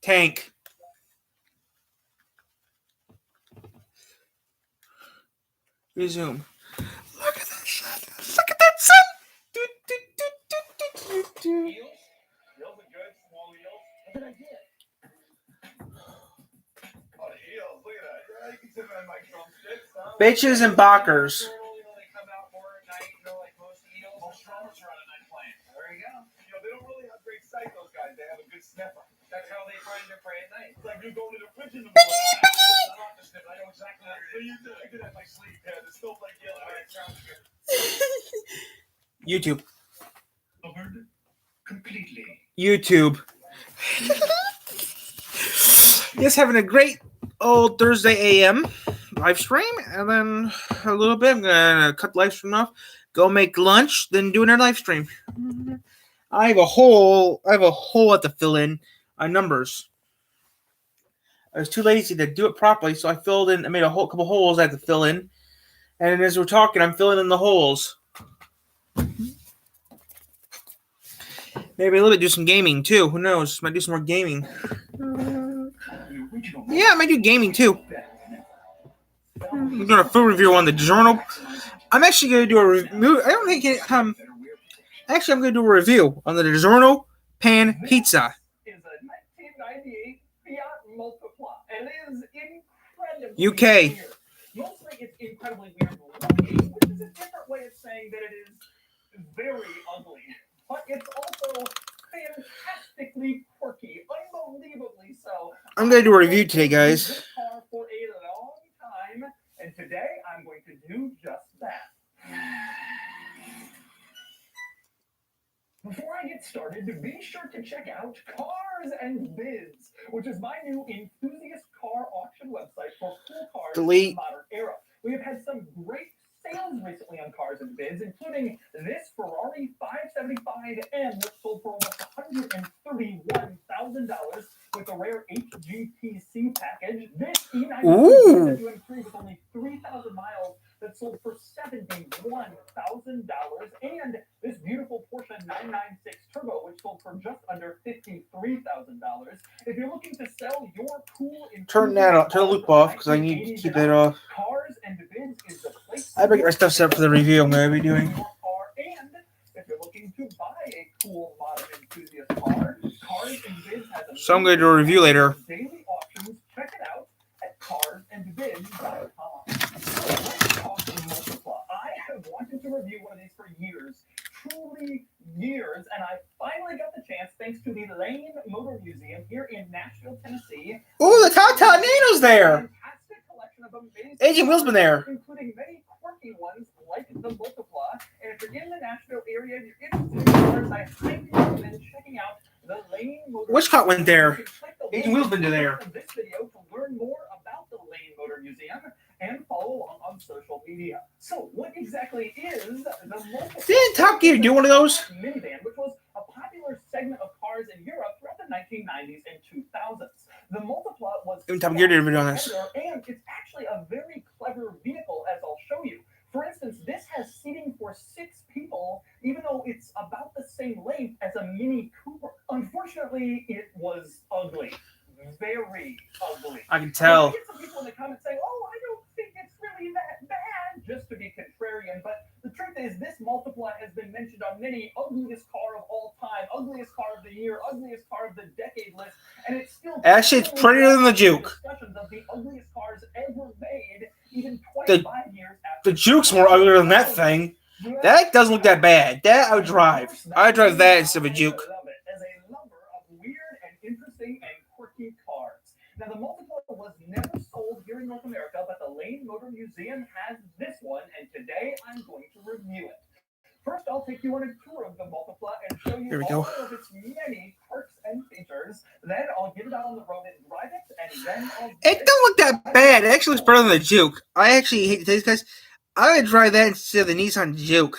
Tank. Resume. Look at that shit. Look at that sun. Eels? Eels are good. Small eels. What did I get? Oh, the eels. Look at that. Yeah, you can sit on my drumsticks. Huh? Bitches and bockers. They come out more at night, like most eels. Most drummers are out at night playing. There you go. They don't really have great sight, those guys. They have a good sniffer. That's how they find their prey at night. It's like you're going to the fridge in the morning. I don't have to sniff. I know exactly how to do it. I did that in my sleep. Yeah, it's still like yelling. It sounds good. YouTube. Covered completely. YouTube. Yes, having a great old Thursday AM live stream, and then a little bit I'm gonna cut the live stream off, go make lunch, then do another live stream. I have a hole to fill in on numbers. I was too lazy to do it properly, so I made a couple holes I had to fill in, and as we're talking, I'm filling in the holes. Maybe a little bit do some gaming too. Who knows? Might do some more gaming. Yeah, I might do gaming too. I'm doing a food review on the journal. I'm actually going to do a review. I don't think actually, I'm going to do a review on the DiGiorno pan pizza. This is a 1998 Fiat Multipla, and it is incredibly UK. weird. Mostly, it's incredibly weird looking, which is a different way of saying that it is very ugly. But it's also fantastically quirky, unbelievably so. I'm going to do a review today, guys. This car for a long time, and today I'm going to do just that. Before I get started, be sure to check out Cars and Bids, which is my new enthusiast car auction website for cool cars in the modern era. We have had some great sales recently on Cars and Bids, including this Ferrari 575M, which sold for almost $131,000 with a rare HGPC package. This E90 W3 with only 3,000 miles that sold for $71,000, and this beautiful Porsche 996 Turbo, which sold for just under $53,000. If you're looking to sell your cool, turn the loop off because I need to keep it off. Cars and Bids is the place. I better get my stuff set up for the review I'm going to be doing. And if you're looking to buy a cool modern enthusiast car, Cars and Bids has a so I'm going to do a review later. Daily auctions. Check it out at carsandbids.com. I have wanted to review one of these for years, truly years, and I finally got the chance thanks to the Lane Motor Museum here in Nashville, Tennessee. Ooh, the Tata Nano's there! Fantastic collection of amazing Agent Will's been there. Including many quirky ones like the Multipla. And if you're in the Nashville area and you're interested in cars, I highly recommend checking out the Lane Motor Wishcott went there. Agent Will's been there. This video to learn more about the Lane Motor Museum and follow along on social media. So, what exactly is the Multipla? Didn't Top Gear do one of those? Minivan, which was a popular segment of cars in Europe throughout the 1990s and 2000s. The Multipla was Top Gear did a video on this. And it's actually a very clever vehicle, as I'll show you. For instance, this has seating for 6 people, even though it's about the same length as a Mini Cooper. Unfortunately, it was ugly. Very ugly. I can tell. I get some people in the comments saying, "Oh, I don't think it's really that bad," just to be contrarian. But the truth is, this Multipla has been mentioned on many ugliest car of all time, ugliest car of the year, ugliest car of the decade list, and it's still actually it's prettier than the Juke. Discussions of the ugliest cars ever made, even 25 years after. The Juke's more uglier than that thing. That doesn't look that bad. That I would drive. I'd drive that instead of a Juke. As a number of weird and interesting and quirky cars. Now, the Multipla was never sold here in North America, but the Lane Motor Museum has this one, and today I'm going to review it. First, I'll take you on a tour of the Multipla and show you all of its many perks and features. Then I'll get it out on the road and drive it, and then it don't look that bad. It actually looks better than the Juke. I actually hate to tell you guys, I would drive that instead of the Nissan Juke.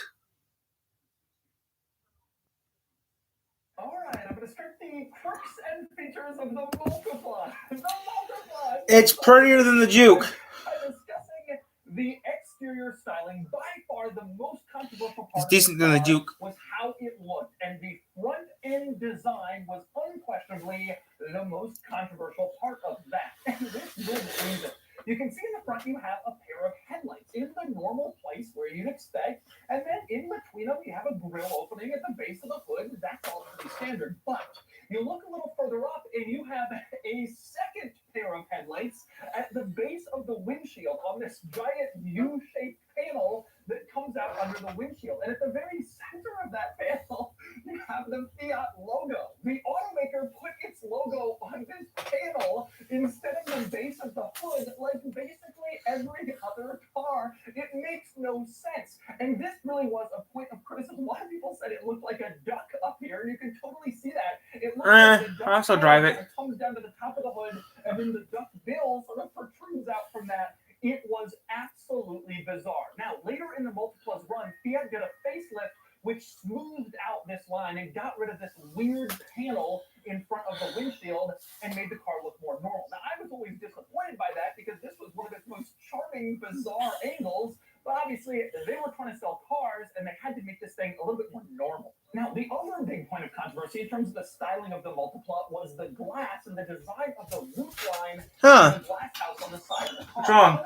Alright, I'm going to start the perks and features of the Multipla. The Multipla! It's prettier than the Juke. I'm discussing the exterior styling. By far the most controversial part it's decent than the Juke. Was how it looked, and the front end design was unquestionably the most controversial part of that. And this good reason. You can see in the front you have a pair of headlights in the normal place where you'd expect, and then in between them you have a grill opening at the base of the hood. That's all pretty standard. But you look a little further up and you have a second pair of headlights at the base of the windshield on this giant U-shaped panel that comes out under the windshield. And at the very center of that panel, you have the Fiat logo. The automaker put its logo on this panel instead of the base of the hood, like basically every other car. It makes no sense. And this really was a point of criticism. A lot of people said it looked like a duck up here, and you can totally see that. It looks like a duck. I also drive it. It comes down to the top of the hood, and then the duck bill sort of protrudes out from that. It was absolutely bizarre. Now, later in the Multipla's run, Fiat did a facelift which smoothed out this line and got rid of this weird panel in front of the windshield and made the car look more normal. Now, I was always disappointed by that because this was one of its most charming, bizarre angles, but obviously they were trying to sell cars and they had to make this thing a little bit more normal. Now, the other big point of controversy in terms of the styling of the Multipla was the glass and the design of the roof line of the glass house on the side of the car. What's wrong?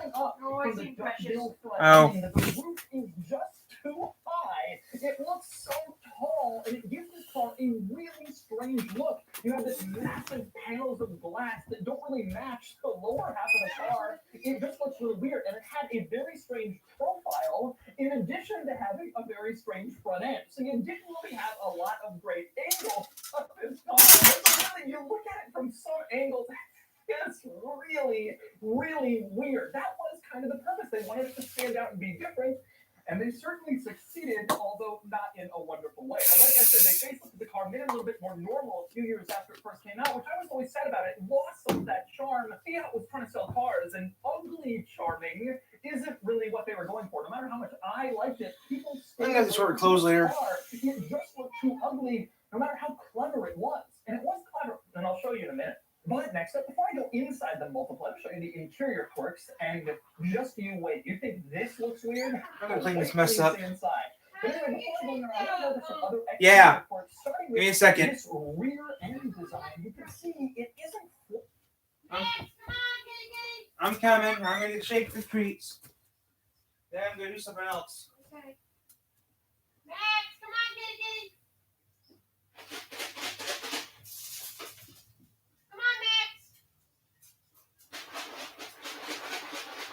Oh. The roof is just too high. It looks so tall, and it gives this car a really strange look. You have this massive panels of glass that don't really match the lower half of the car. It just looks really weird, and it had a very strange profile in addition to having a very strange front end. So you didn't really have a lot of great angles of this car. Really, you look at it from some angles, it's really, really weird. That was kind of the purpose. They wanted it to stand out and be different. And they certainly succeeded, although not in a wonderful way. And like I said, they facelifted the car, made it a little bit more normal a few years after it first came out, which I was always sad about. It lost some of that charm. Fiat was trying to sell cars, and ugly charming isn't really what they were going for. No matter how much I liked it, people I'm gonna have to sort of close later. It just looked too ugly, no matter how clever it was. And it was clever, and I'll show you in a minute. But next up, before I go inside the Multipla, I'll show you the interior quirks, and just you wait. You think this looks weird? I'm gonna clean this mess up. Inside. But anyway, before I go in there, I want to notice some other Yeah. quirks. Starting Give me a with second. this rear end design, you can see it isn't. I'm coming. I'm gonna shake the treats. Then I'm gonna do something else. Okay. Max, come on, kitty. Come on, Max.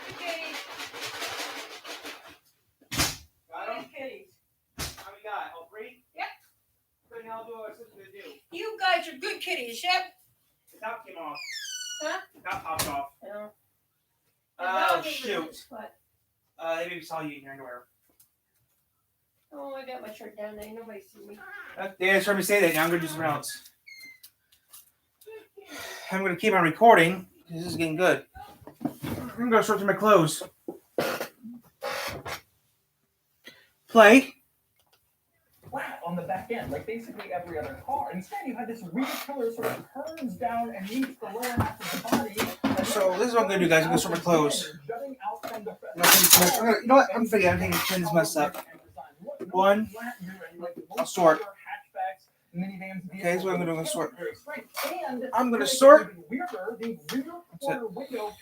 Good kitty. Got him? Good kitties. How we got? All three? Yep. What the hell do I was supposed to do? You guys are good kitties, yep. The top came off. Huh? The top popped off. No. Oh, shoot. What? They maybe saw you in your underwear. Oh, I got my shirt down there. Nobody see me. They just heard me say that. Now I'm gonna do something else. I'm gonna keep on recording. This is getting good. I'm gonna sort through my clothes. Play. Flat on the back end, like basically every other car. Instead, you had this rear pillar sort of curves down and meets the lower half of the body. So this is what I'm gonna do, guys. I'm gonna sort my clothes. Jutting out from the You know what? I'm forgetting everything. Turn this mess up. One. I'll sort. Okay, here's what I'm gonna do. I'm gonna sort. I'm gonna sort. The rear corner window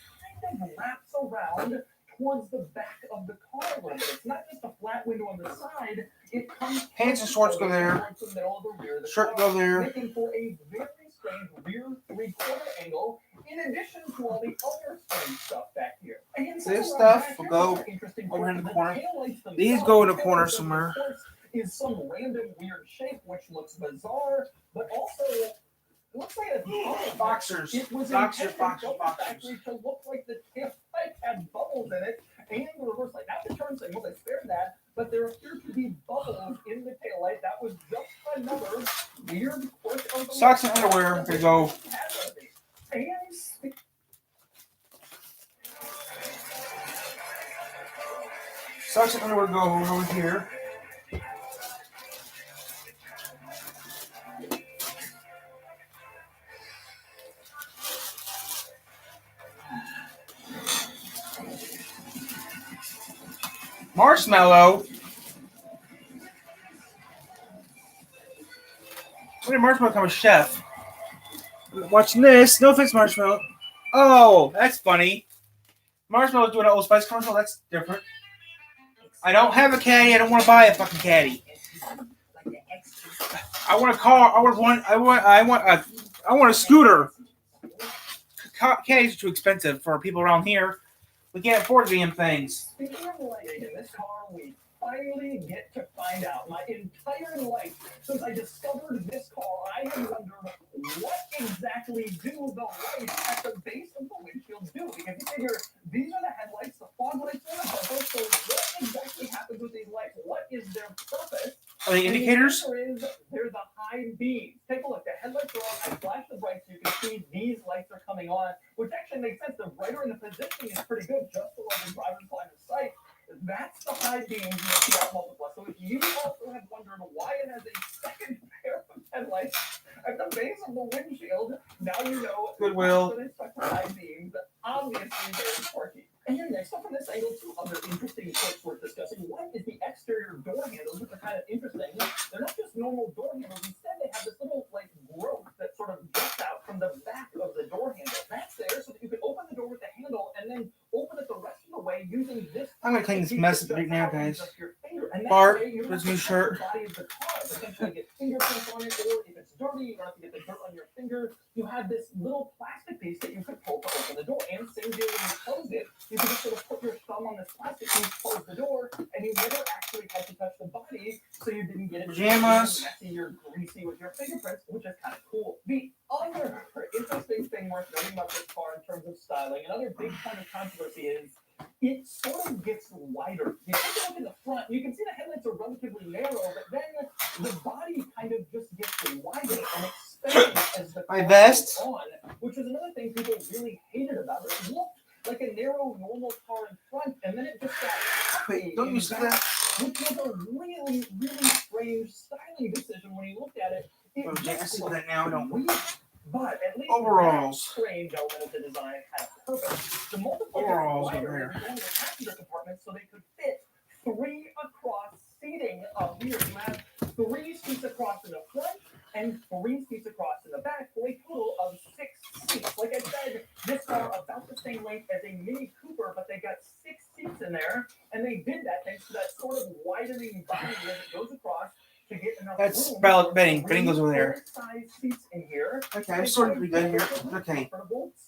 kind of wraps around towards the back of the car a little bit. It's not just a flat window on the side. It comes Pants and shorts go there. towards the middle of the rear of the Shirt car, go there. making for a very strange rear three-quarter angle, in addition to all the other strange stuff back here. And This somewhere stuff back will here, go another interesting over in point, the corner. taillights These themselves, go in a corner taillights, somewhere. of course, is some random weird shape which looks bizarre, but also it looks like a Boxers. It was Boxer, intended boxer, from the boxers. factory to look like the taillight had bubbles in it, and the reverse light. Not the turn signal, they spared that, but there appeared to be bubbles in the taillight. That was just another weird quirk of the Socks and underwear are gonna go. Socks and underwear go over here. Marshmallow. What When did Marshmallow become a chef? Watching this. No offense, Marshmallow. Oh, that's funny. Marshmallow's doing an Old Spice commercial. That's different. I don't have a caddy. I don't want to buy a fucking caddy. I want a car. I want a scooter. Caddies are too expensive for people around here. We can't afford the damn things. Speaking of lighting in this car, we finally get to find out. My entire life since I discovered this car, I have wondered what exactly do the lights at the base of the windshield do? Because you figure these are the headlights, the fog lights are the bumper, so what exactly happens with these lights? What is their purpose? Are they indicators? The answer is they're the high beams. Take a look. The headlights are on. I flash the brights so you can see these lights are coming on, which actually makes sense. The brighter in the positioning is pretty good, just below the driver's line of sight. That's the high beams you see out multiply. So if you also have wondered why it has a second pair of headlights at the base of the windshield, now you know. Goodwill. It's such high beams. Obviously very quirky. And here next up from this angle, two other interesting points worth discussing. One is the exterior door handles, which are kind of interesting. They're not just normal door handles. Instead, they have this little growth that sort of juts out from the back of the door handle. That's there so that you can open the door with the handle and then open it the rest of the way using this. I'm gonna clean this mess right now, guys. And Bart, you his new shirt. The body of the car, potentially get fingerprints on it, or if it's dirty, you don't have to get the dirt on your finger. You have this little plastic piece that you could pull to open the door. And same deal when you close it, you can just sort of put your thumb on this plastic piece, close the door, and you never actually had to touch the body, so you didn't get it Pajamas. messy or greasy with your fingerprints, which is kind of cool. The other interesting thing worth noting about this car in terms of styling, another big point of controversy is it sort of gets wider. You take a look in the front, you can see the headlights are relatively narrow, but then the body kind of just gets wider and expands as the car goes on, which was another thing people really hated about it. It looked like a narrow, normal car in front, and then it just got Wait, don't you see that? which was a really, really strange styling decision when you looked at it. Oh, yeah, I see that now. I don't. Weird. But at least Overalls. that strange element of the design had a purpose. The multiple Overalls are wider there. than going to the passenger compartment so they could fit 3 across seating up here. You have 3 seats across in the front and 3 seats across in the back for a total of 6 seats. Like I said, this car about the same length as a Mini Cooper, but they got 6 seats in there, and they did that thanks to that sort of widening body as it goes across to get enough That's room. ballot betting. Betting goes over there. Size seats in here. Okay, I'm sort of pretty good here. Okay.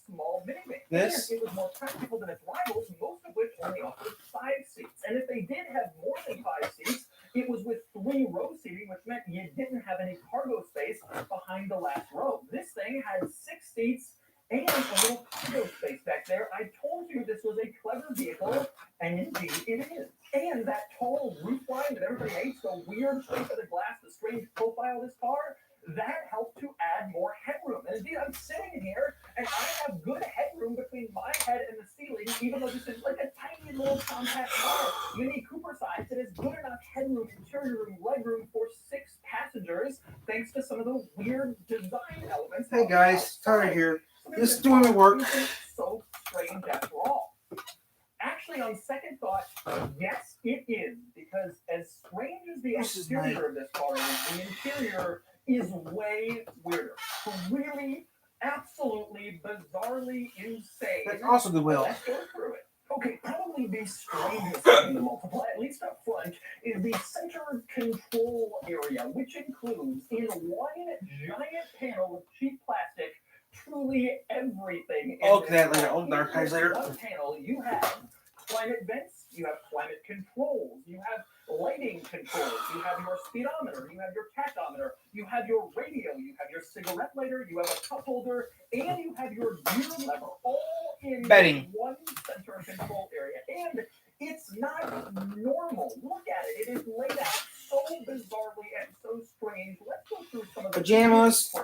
Small minivan. This. And it was more practical than its rivals, most of which only offered 5 seats. And if they did have more than 5 seats, it was with 3-row seating, which meant you didn't have any cargo space behind the last row. This thing had 6 seats and a little cargo space back there. I told you this was a clever vehicle, and indeed it is. And that tall roof line that everybody hates, the weird shape of the glass, the strange profile of this car, that helped to add more headroom. And indeed, I'm sitting here, and I have good headroom between my head and the ceiling, even though this is like a tiny little compact car. Mini Cooper size, it is good enough headroom, interior room, legroom for 6 passengers, thanks to some of the weird design elements. Hey guys, Tyler here. So Just doing my work. So strange after all. Actually, on second thought, yes, it is. Because as strange as the exterior of this car is, the interior is way weirder. Really, absolutely, bizarrely insane. That's also Goodwill. Let's go through it. Okay, probably the strangest thing to multiply, at least up front, is the center control area, which includes, in one giant panel of cheap plastic, truly everything. Look at that later. Old dark eyes later. One panel, you have climate vents, you have climate controls, you have lighting controls, you have your speedometer, you have your tachometer, you have your radio, you have your cigarette lighter, you have a cup holder, and you have your gear lever, all in one center control area. And it's not normal. Look at it. It is laid out so bizarrely and so strange. Let's go through some of the pajamas.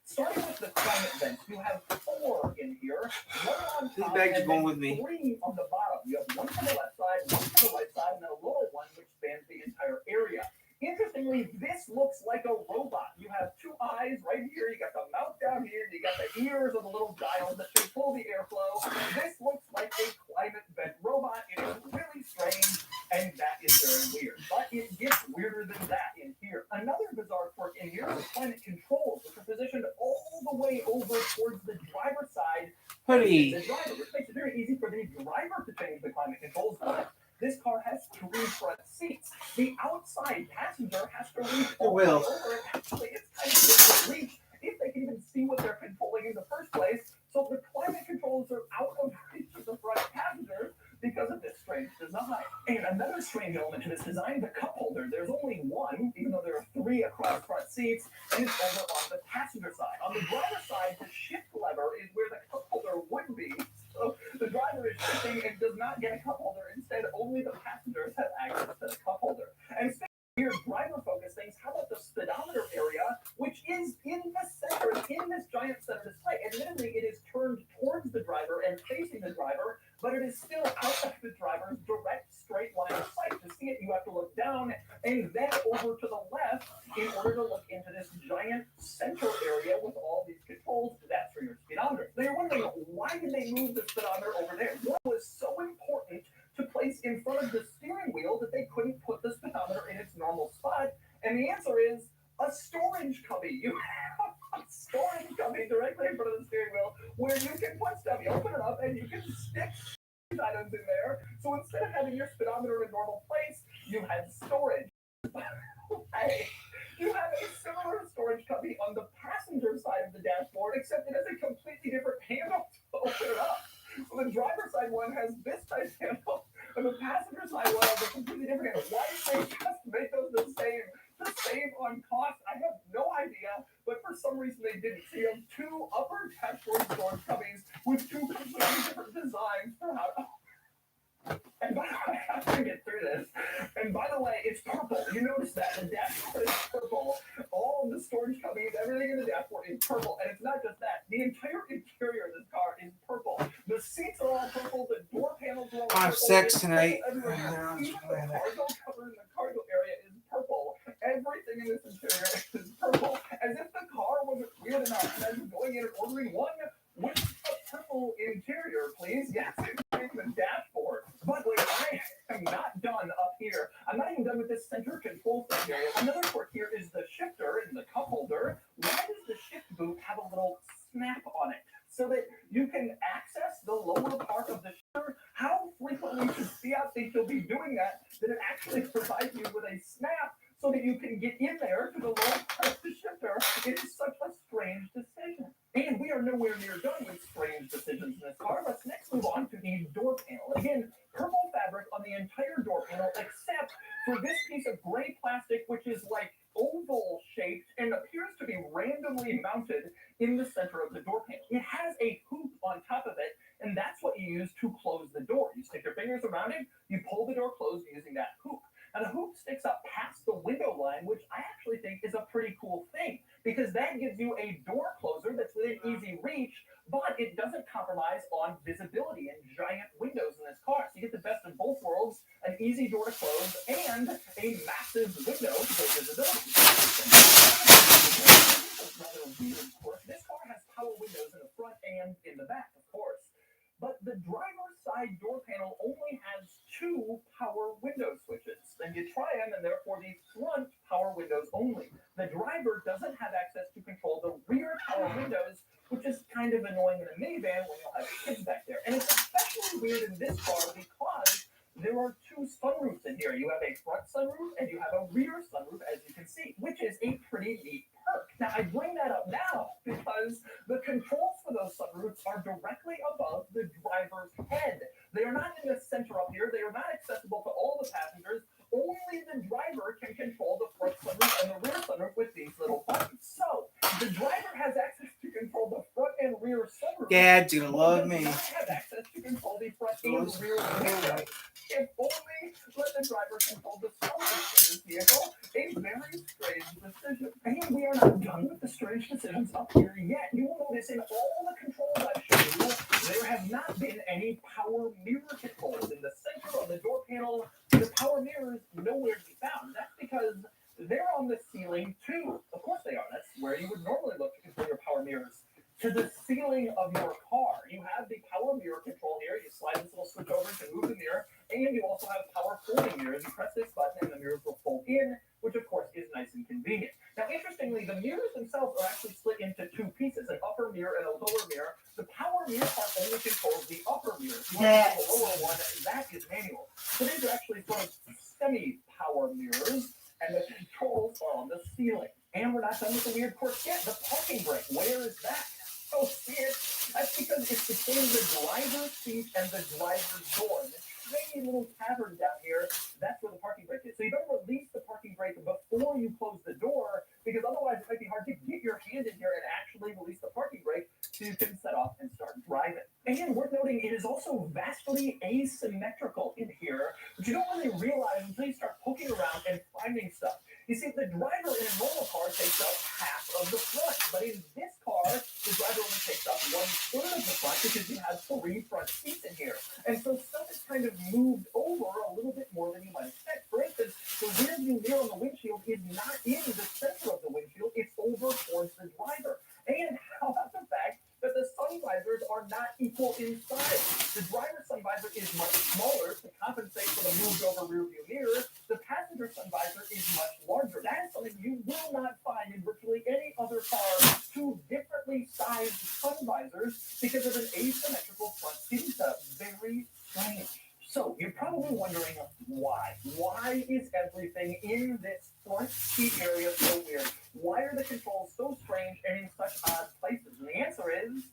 Starting with the climate vents, you have 4 in here, 1 on top, These bags are going with me. 3 on the bottom. You have 1 for the left side, 1 for the right side, and then a lower one which spans the entire area. Interestingly, this looks like a robot. You have 2 eyes right here, you got the mouth down here, you got the ears of the little dials that should pull the airflow. This looks like a climate vent robot. It is really strange, and that is very weird. But it gets weirder than that in here. Another bizarre quirk in here is the climate control. way over towards the driver's side. Hoodie. The driver, which makes it very easy for the driver to change the climate controls. But this car has 3 front seats. The outside passenger has to reach all the way over. Actually, it's kind of difficult to reach if they can even see what they're controlling in the first place. So the climate controls are out of reach of the front passengers because of this strange design. And another strange element to this design, the cup holder. There's only one, even though there are 3 across front seats, and it's over on the passenger side. On the driver's side, the shift lever is where the cup holder would be. So the driver is shifting and does not get a cup holder. Instead, only the passengers have access to the cup holder. And speaking of weird driver-focused things, how about the speedometer area, which is in the center, in this giant center display. Admittedly, it is turned towards the driver and facing the driver, but it is still out of the driver's direct straight line of sight. To see it, you have to look down and then over to the left in order to look into this giant center area with all these controls. That's for your speedometer. Now you're wondering, why did they move the speedometer over there? What was so important to place in front of the steering wheel that they couldn't put the speedometer in its normal spot? And the answer is a storage cubby. You have a storage cubby directly in front of the steering wheel where you can put stuff. You open it up and you can stick items in there. So instead of having your speedometer in a normal place, you had storage. You have a similar storage cubby on the passenger side of the dashboard, except it has a completely different handle to open it up. So the driver's side one has this type handle, and the passenger side one has a completely different handle. Why did they just make those the same? To save on cost, I have no idea, but for some reason they didn't. So you have 2 upper dashboard storage cubbies with 2 completely different designs for how to. And by the way, I have to get through this. And by the way, it's purple. You notice that the dashboard is purple. All of the storage cubbies, everything in the dashboard is purple. And it's not just that. The entire interior of this car is purple. The seats are all purple. The door panels are all purple. I have sex tonight. Even the cargo cover in the cargo area is purple. Everything in this interior is purple. As if the car wasn't weird enough. Imagine going in and ordering one with a purple interior, please. Yes, it's the dashboard. But like, I am not done up here. I'm not even done with this center control thing area. Another quirk here is the shifter and the cup holder. Why does the shift boot have a little snap on it? So that you can access the lower part of the shifter. How frequently should Fiat think you'll be doing that it actually provides you with a snap so that you can get in there to the lower part of the shifter? It is such a strange decision. And we are nowhere near done with strange decisions in this car. Let's next move on to the door panel. Again, purple fabric on the entire door panel, except for this piece of gray plastic, which is like oval shaped and appears to be randomly mounted in the center of the door panel. It has a hoop on top of it, and that's what you use to close the door. You stick your fingers around it, you pull the door closed using that hoop. And the hoop sticks up past the window line, which I actually think is a pretty cool thing, because that gives you a door closer that's within easy reach, but it doesn't compromise on visibility and giant windows in this car. So you get the best of both worlds, an easy door to close and a massive window for visibility. This car has power windows in the front and in the back, of course. But the driver's side door panel only has 2 power window switches. Then you try them, and therefore the front power windows only. The driver doesn't have access to control the rear power windows, which is kind of annoying in a minivan when you'll have kids back there. And it's especially weird in this car because there are 2 sunroofs in here. You have a front sunroof and you have a rear sunroof, as you can see, which is a pretty neat perk. Now, I bring that up now because the controls for those sunroofs are directly above the driver's head. They are not in the center up here. They are not accessible to all the passengers. Only the driver can control the front sunroof and the rear sunroof with these little buttons. So, the driver has access to control the front and rear sunroof. Dad's gonna love me. Does not have access to control the front and rear windows. If only let the driver control the sunroof in this vehicle. A very strange decision. And we are not done with the strange decisions up here yet. You will notice in all the controls I've shown you, there have not been any power mirror controls. In the center of the door panel, the power mirrors nowhere to be found. That's because they're on the ceiling too. Of course they are. That's where you would normally look to control your power mirrors. To the ceiling of your car. You have the power mirror control here. You slide this little switch over to move the mirror, and you also have power folding mirrors. You press this button and the mirrors will fold in, which of course is nice and convenient. Now, interestingly, the mirrors themselves are actually split into 2 pieces, an upper lower mirror part only controls the upper mirror. Yes. The lower one, that is manual. So these are actually sort of semi-power mirrors, and the controls are on the ceiling. And we're not done with the weird quirks yet. The parking brake, where is that? Oh, see it? That's because it's between the driver's seat and the driver's door. This tiny little cavern down here, that's where the parking brake is. So you better release the parking brake before you close the door, because otherwise it might be hard to get your hand in here and actually release the parking brake so you can set off and start driving. And worth noting, it is also vastly asymmetrical in here, which you don't really realize until you start poking around and finding stuff. You see, the driver in a normal car takes up half of the front, but in this car, the driver only takes up 1/3 of the front because you have 3 front seats in here. And so stuff is kind of moved over a little bit more than you might expect. For instance, the rear view mirror on the windshield is not in the center of the windshield, it's over towards the driver. And how about the fact that the sun visors are not equal in size? The driver's sun visor is much smaller to compensate for the moved over rear view mirror. The passenger sun visor is much larger. That is something you will not find in virtually any other car. 2 differently sized sun visors because of an asymmetrical front seating setup. Very strange. So you're probably wondering why. Why is everything in this front seat area so weird? Why are the controls so strange and in such odd places? And the answer is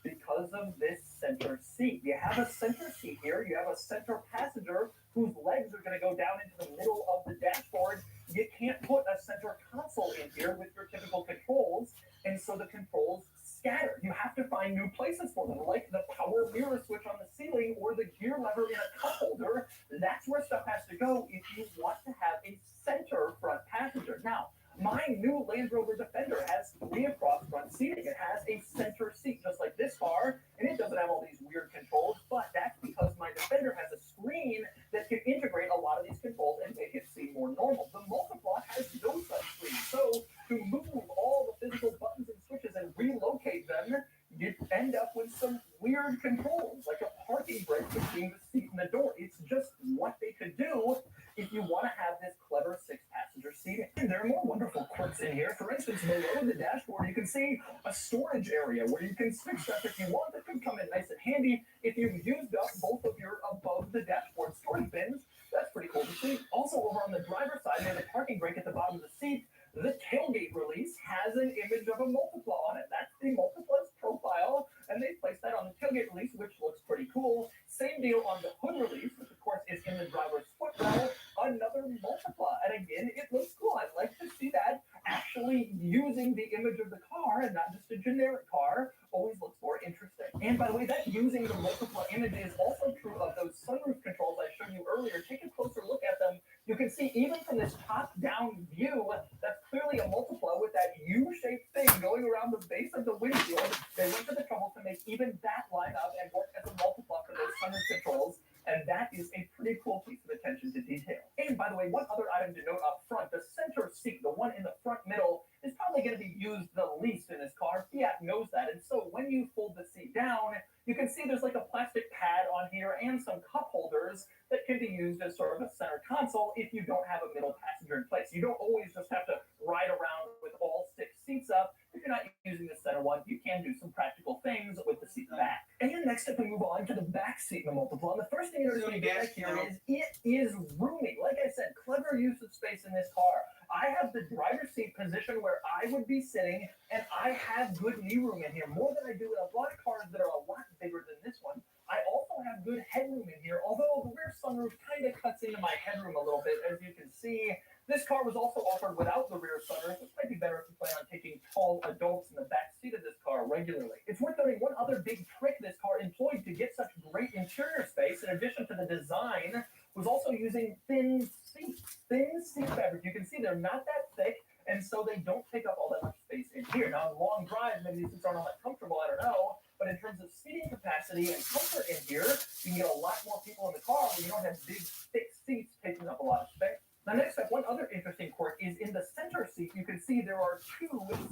because of this center seat. You have a center seat here. You have a center passenger whose legs are going to go down into the middle of the dashboard. You can't put a center console in here with your typical controls, and so the controls scatter. You have to find new places for them, like the power mirror switch on the ceiling or the gear lever in a cup holder. That's where stuff has to go if you want to have a center front passenger. Now, my new Land Rover Defender has 3 across front seating. It has a center seat, just like this car, and it doesn't have all these weird controls, but that's because my Defender has a screen that can integrate a lot of these controls and make it seem more normal. The Multipla has no such screen, so to move all the physical buttons and switches and relocate them, you end up with some weird controls, like a parking brake between the seat and the door. It's just what they could do if you want to have this clever 6-passenger seating. And there are more wonderful quirks in here. For instance, below the dashboard, you can see a storage area where you can stick stuff if you want. That could come in nice and handy if you've used up both of your above the dashboard storage bins. That's pretty cool to see. Also, over on the driver's side, near the parking brake at the bottom of the seat, the tailgate release has an image of a Multipla on it. That's the Multipla's profile, and they placed that on the tailgate release, which looks pretty cool. Same deal on the hood release, which of course is in the driver's footrest, another Multipla. And again, it looks cool. I'd like to see that actually using the image of the car and not just a generic car. Always looks more interesting. And by the way, that using the Multipla image is also true of those sunroof controls I showed you earlier. Take a closer look at them. You can see even from this top-down view, that's clearly a Multipla with that U-shaped thing going around the base of the windshield. They went to the trouble to make even that line up and work as a Multipla for those sunroof controls. And that is a pretty cool piece of attention to detail. And by the way, one other item to note up front, the center seat, the one in the front middle, is probably going to be used the least in this car. Fiat knows that. And so when you fold the seat down, you can see there's like a plastic pad on here and some cup holders that can be used as sort of a center console if you don't have a middle passenger in place. You don't always just have to ride around with all 6 seats up. If you're not using the center one, you can do some practical things with the seat back. And next up, we move on to the back seat in the Multipla. And the first thing you're going to get back here is it is roomy. Like I said, clever use of space in this car. I have the driver's seat position where I would be sitting, and I have good knee room in here, more than I do in a lot of cars that are a lot bigger than this one. I also have good headroom in here, although the rear sunroof kind of cuts into my headroom a little bit, as you can see. This car was also offered without the rear sunroof, which might be better if you plan on taking tall adults in the back seat of this car regularly. It's worth noting one other big trick this car employed to get such great interior space, in addition to the design, was also using thin seat fabric. You can see they're not that thick, and so they don't take up all that much space in here. Now, in long drives, maybe these seats aren't all that comfortable, I don't know, but in terms of seating capacity and comfort in here, you can get a lot more people in the car when you don't have big, thick seats taking up a lot of space. Now, next up, one other interesting quirk is in the center seat, you can see there are 2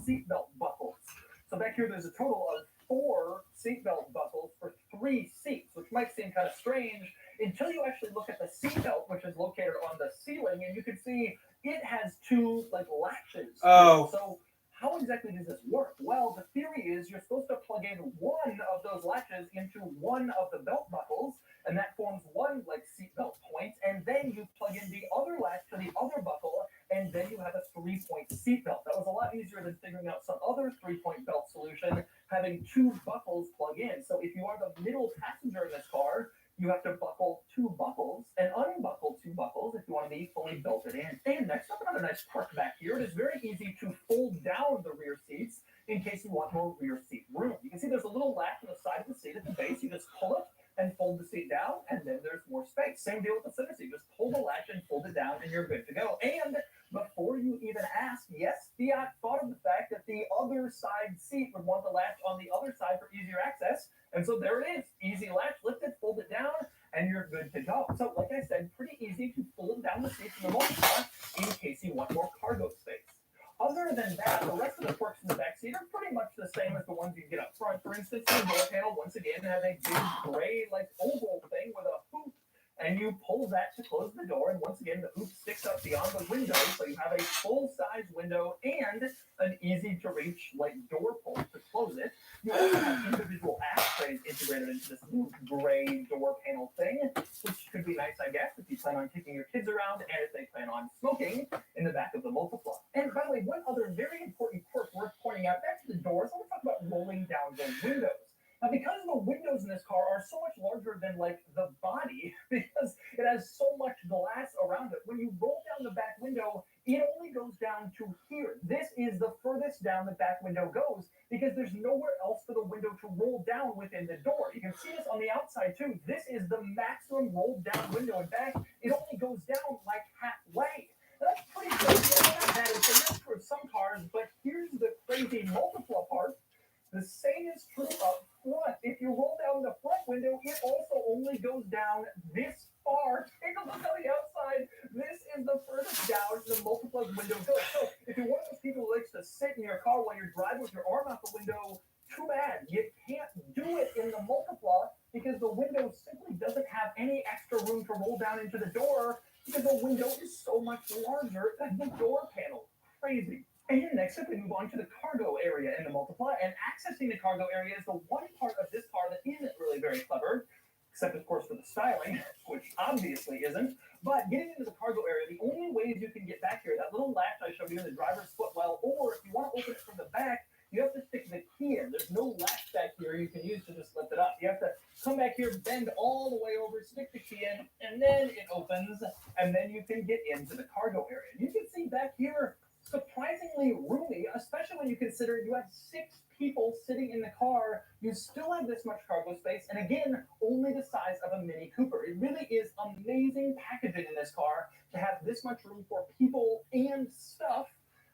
seatbelt buckles. So back here, there's a total of 4 seatbelt buckles for 3 seats, which might seem kind of strange until you actually look at the seatbelt, which is located on the ceiling, and you can see it has 2 latches. Oh. So how exactly does this work? Well, the theory is you're supposed to plug in one of those latches one of the belt buckles, and that forms one like seatbelt point, and then you plug in the other latch to the other buckle, and then you have a 3-point seatbelt. That was a lot easier than figuring out some other 3-point belt solution, having 2 buckles plug in. So if you are the middle passenger in this car, you have to buckle 2 buckles and unbuckle 2 buckles if you want to be fully belted in. And next up, another nice perk back here. It is very easy to fold down the rear seats in case you want more rear seat room. You can see there's a little latch on the side of the seat at the base. You just pull it and fold the seat down, and then there's more space. Same deal with the center seat. Just pull the latch and fold it down, and you're good to go. And before you even ask, yes, Fiat thought of the fact that the other side seat would want the latch on the other side for easier access. And so there it is. Easy latch, lift it, fold it down, and you're good to go. So like I said, pretty easy to fold down the seats in the multi-car in case you want more cargo space. Other than that, the rest of the perks in the back seat are pretty much the same as the ones you get up front. For instance, the door panel, once again, has a big gray, like oval thing with a hoop, and you pull that to close the door, and once again, the hoop sticks up beyond the window, so you have a full-size window and an easy-to-reach, like, door pull to close it. You also have individual ashtrays integrated into this new gray door panel thing, which could be nice, I guess, if you plan on taking your kids around and if they plan on smoking in the back of the Multipla. And by the way, one other very important perk worth pointing out, back to the doors, I want to talk about rolling down the windows. Now, because the windows in this car are so much larger than, like, the body, because it has so much glass around it, when you roll down the back window, it only goes down to here. This is the furthest down the back window goes, because there's nowhere else for the window to roll down within the door. You can see this on the outside, too. This is the maximum rolled down window. In fact, it only goes down, like, halfway. That's pretty crazy. That is the risk for some cars, but here's the crazy Multipla part. The same is true up front. If you roll down the front window, it also only goes down this far. Take a look on the outside. This is the furthest down the Multipla's window goes. So if you're one of those people who likes to sit in your car while you're driving with your arm out the window, too bad. You can't do it in the Multipla because the window simply doesn't have any extra room to roll down into the door because the window is so much larger than the door panel. Crazy. And next up, we move on to the cargo area in the Multipla, and accessing the cargo area is the one part of this car that isn't really very clever, except of course for the styling, which obviously isn't. But getting into the cargo area, the only ways you can get back here, that little latch I showed you in the driver's footwell, or if you want to open it from the back, you have to stick the key in. There's no latch back here you can use to just lift it up. You have to come back here, bend all the way over, stick the key in, and then it opens, and then you can get into the cargo area. You can see back here, surprisingly roomy, especially when you consider you have 6 people sitting in the car. You still have this much cargo space, and again, only the size of a Mini Cooper. It really is amazing packaging in this car to have this much room for people and stuff,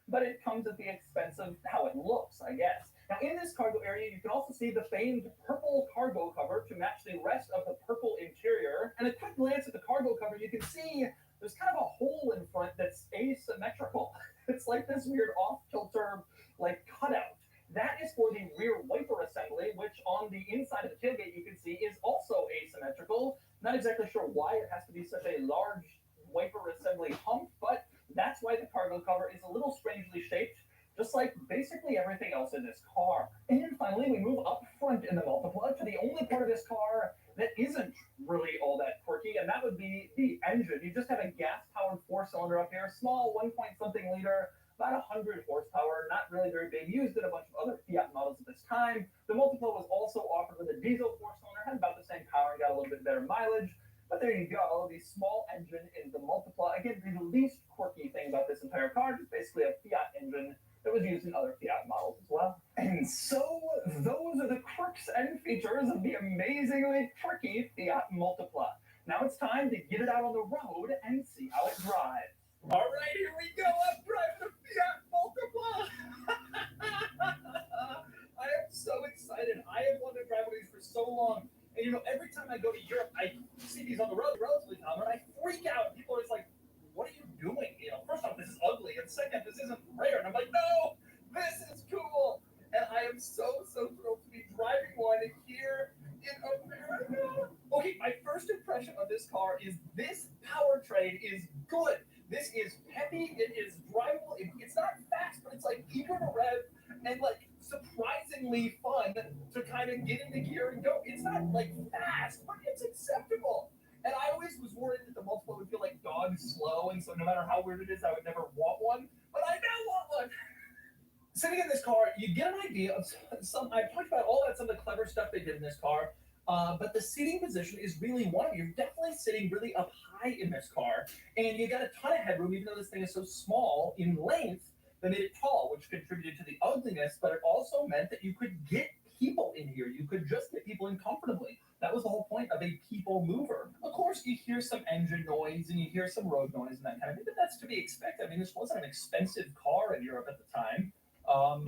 but it comes at the expense of how it looks, I guess. Now, in this cargo area, you can also see the famed purple cargo cover to match the rest of the purple interior. And a quick glance at the cargo cover, you can see there's kind of a hole in front that's asymmetrical. It's like this weird off-kilter, like, cutout. That is for the rear wiper assembly, which on the inside of the tailgate you can see is also asymmetrical. Not exactly sure why it has to be such a large wiper assembly hump, but that's why the cargo cover is a little strangely shaped, just like basically everything else in this car. And finally, we move up front in the Multipla to the only part of this car that isn't really all that quirky, and that would be the engine. You just have a gas-powered 4-cylinder up here, small 1-point-something liter, about 100 horsepower, not really very big, used in a bunch of other Fiat models at this time. The Multipla was also offered with a diesel 4-cylinder, had about the same power and got a little bit better mileage. But there you go, the small engine in the Multipla. Again, the least quirky thing about this entire car is basically a Fiat engine that was used in other Fiat models as well. And so, those are the quirks and features of the amazingly quirky Fiat Multipla. Now it's time to get it out on the road and see how it drives. All right, here we go. I'm driving the Fiat Multipla. I am so excited. I have wanted to drive one of these for so long. And you know, every time I go to Europe, I see these on the road relatively common, and I freak out. People are just like, what are you doing? You know, first off, this is ugly, and second, this isn't rare. And I'm like, no, this is cool. And I am so thrilled to be driving one here in America. Okay, my first impression of this car is this powertrain is good. This is peppy, it is drivable, it's not fast, but it's like eager to rev, and like surprisingly interestingly fun to kind of get into gear and go. It's not like fast, but it's acceptable. And I always was worried that the multiple would feel like dog slow, and so no matter how weird it is, I would never want one. But I now want one. Sitting in this car, you get an idea of some. I've talked about some of the clever stuff they did in this car, but the seating position is really one of them. You're definitely sitting really up high in this car, and you got a ton of headroom, even though this thing is so small in length. They made it tall, which contributed to the ugliness, but it also meant that you could get people in here. You could just get people in comfortably. That was the whole point of a people mover. Of course, you hear some engine noise and you hear some road noise and that kind of thing, but that's to be expected. I mean, this wasn't an expensive car in Europe at the time.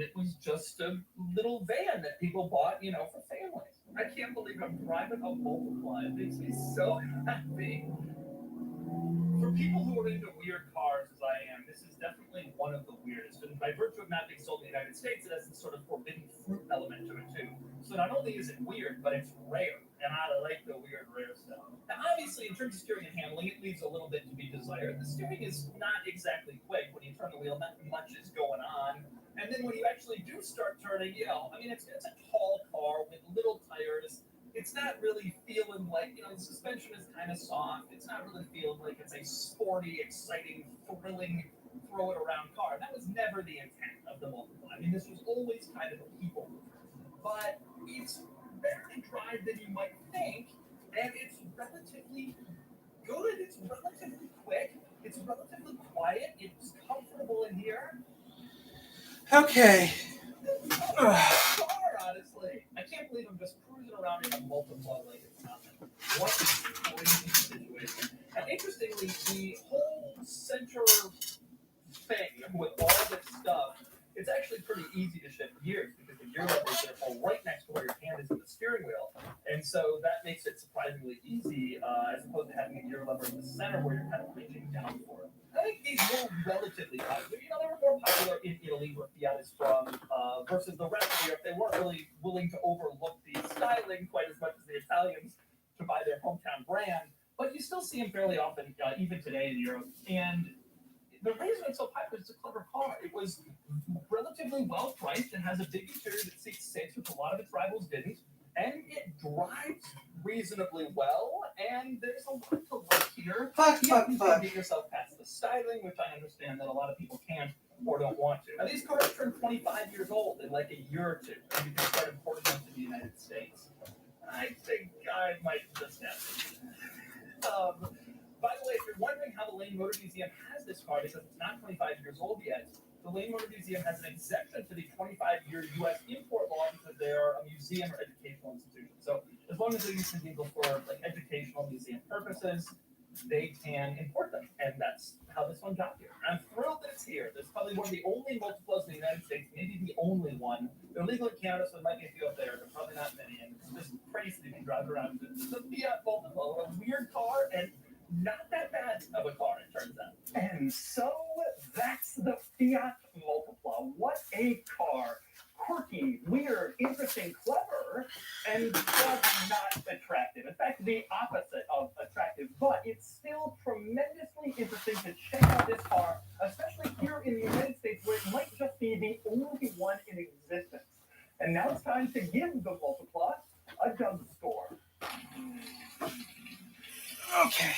It was just a little van that people bought, for families. I can't believe I'm driving a Multiply. It makes me so happy. For people who are into weird cars as I am, this is definitely one of the weirdest. And by virtue of not being sold in the United States, it has this sort of forbidden fruit element to it too. So not only is it weird, but it's rare. And I like the weird, rare stuff. Now, obviously, in terms of steering and handling, it leaves a little bit to be desired. The steering is not exactly quick. When you turn the wheel, not much is going on. And then when you actually do start turning, it's a tall car with little tires. It's not really feeling like, the suspension is kind of soft. It's not really feeling like it's a sporty, exciting, thrilling, throw it around car. That was never the intent of the Multiply. I mean, this was always kind of a people mover. But it's better to drive than you might think, and it's relatively good. It's relatively quick. It's relatively quiet. It's comfortable in here. Okay. Car, honestly. I can't believe I'm just cruising around in a Multiply like it's nothing. What a crazy situation. And interestingly, the whole center thing with all this stuff, it's actually pretty easy to shift gears because the gear levers are right next to where your hand is in the steering wheel. And so that makes it surprisingly easy as opposed to having a gear lever in the center where you're kind of reaching down for it. I think these were relatively popular. They were more popular in Italy, where Fiat is from, versus the rest of Europe. They weren't really willing to overlook the styling quite as much as the Italians to buy their hometown brand. But you still see them fairly often, even today in Europe. And the reason it's so popular is it's a clever car. It was relatively well priced and has a big interior that seats six, which a lot of its rivals didn't. And it drives reasonably well, and there's a lot to like here. You can get yourself past the styling, which I understand that a lot of people can't or don't want to. Now, these cars turn 25 years old in like a year or two, and you can start importing them to the United States. I think I might just have to. By the way, if you're wondering how the Lane Motor Museum has this car, because it's not 25 years old yet, the Lane Motor Museum has an exemption to the 25-year U.S. import law because they are a museum or educational institution. So as long as they're using vehicles for like educational museum purposes, they can import them, and that's how this one got here. I'm thrilled that it's here. There's probably one of the only multiples in the United States, maybe the only one. They're legal in Canada, so there might be a few up there, but probably not many. And it's just crazy that you can drive around. It's a Fiat multiple, a weird car, and not that bad of a car, it turns out. And so that's the Fiat Multipla. What a car. Quirky, weird, interesting, clever, and just not attractive. In fact, the opposite of attractive, but it's still tremendously interesting to check out this car, especially here in the United States, where it might just be the only one in existence. And now it's time to give the Multipla a dumb score. Okay.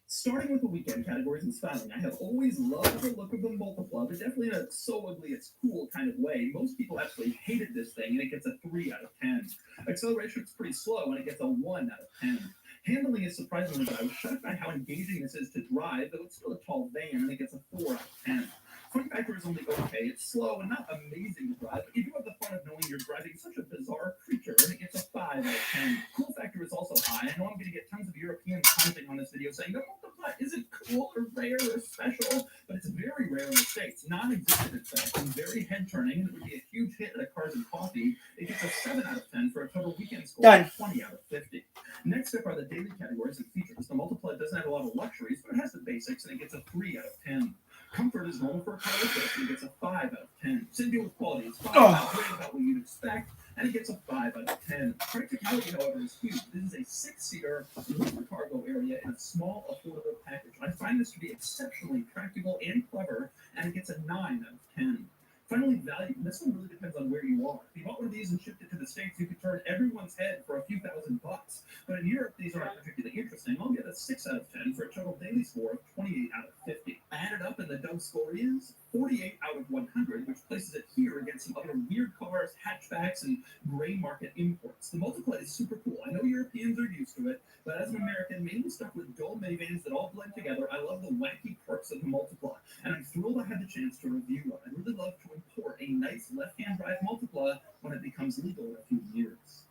Starting with the weekend categories and styling, I have always loved the look of the Multipla, but definitely in a so ugly it's cool kind of way. Most people actually hated this thing, and it gets a 3 out of 10. Acceleration is pretty slow, and it gets a 1 out of 10. Handling is surprisingly good. I was shocked by how engaging this is to drive, though it's still a tall van, and it gets a 4 out of 10. Fun factor is only okay. It's slow and not amazing to drive, but you do have the fun of knowing you're driving such a bizarre creature, and it gets a 5 out of 10. Cool factor is also high. I know I'm going to get tons of Europeans commenting on this video saying the Multipla isn't cool or rare or special, but it's very rare in the States. Non-existent, in fact, and very head-turning, and it would be a huge hit at a Cars and Coffee. It gets a 7 out of 10 for a total weekend score of 20 out of 50. Next up are the daily categories and features. The Multipla doesn't have a lot of luxuries, but it has the basics, and it gets a 3 out of 10. Comfort is normal for a car like this, and it gets a 5 out of 10. Same deal with quality. It's fine, not great about what you'd expect, and it gets a 5 out of 10. Practicality, however, is huge. This is a 6-seater with a cargo area in a small, affordable package. I find this to be exceptionally practical and clever, and it gets a 9 out of 10. Finally, value. This one really depends on where you are. If you bought one of these and shipped it to the States, you could turn everyone's head for a few $1,000s. But in Europe, these aren't particularly interesting. I'll get a 6 out of 10 for a total daily score of 28 out of 50. Added up, and the Doug score is 48 out of 100, which places it here against some other weird cars, hatchbacks, and gray market imports. The Multipla is super cool. I know Europeans are used to it, but as an American, mainly stuck with dull minivans that all blend together, I love the wacky quirks of the Multipla, and I'm thrilled I had the chance to review one. I'd really love to import a nice left-hand drive Multipla when it becomes legal in a few years.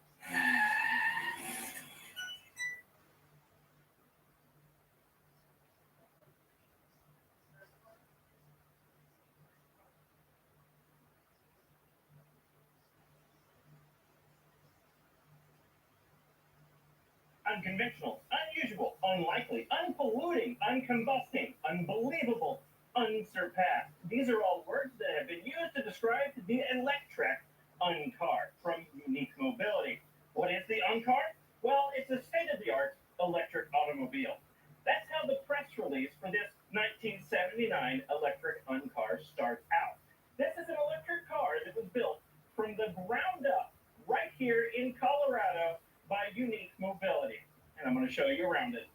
Unconventional, unusual, unlikely, unpolluting, uncombusting, unbelievable, unsurpassed. These are all words that have been used to describe the electric uncar from Unique Mobility. What is the uncar? Well, it's a state-of-the-art electric automobile. That's how the press release for this 1979 electric uncar starts out. This is an electric car that was built from the ground up right here in Colorado by Unique Mobility. And I'm going to show you around it.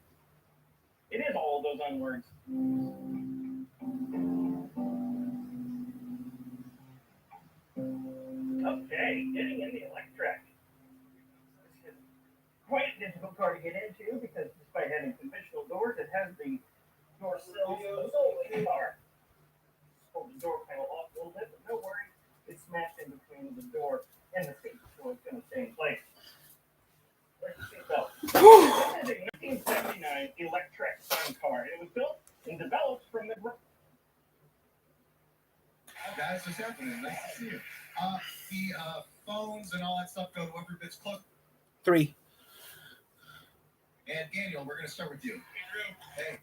It is all of those unwords. Okay, getting in the electric. This is quite a difficult car to get into because despite having conventional doors, it has the door sills of the car. Pull the door panel off a little bit, but no worries. It's smashed in between the door and the seat, so it's going to stay in place. Where's the seatbelt? This is a 1979 electric sun car. It was built and developed from the. Hi guys, what's happening? Nice to see you. The phones and all that stuff go to whoever bids close. 3. And Daniel, we're going to start with you. Hey.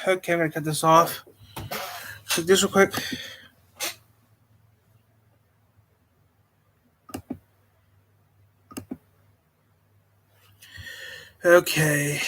Okay, I'm gonna cut this off. Check this real quick. Okay.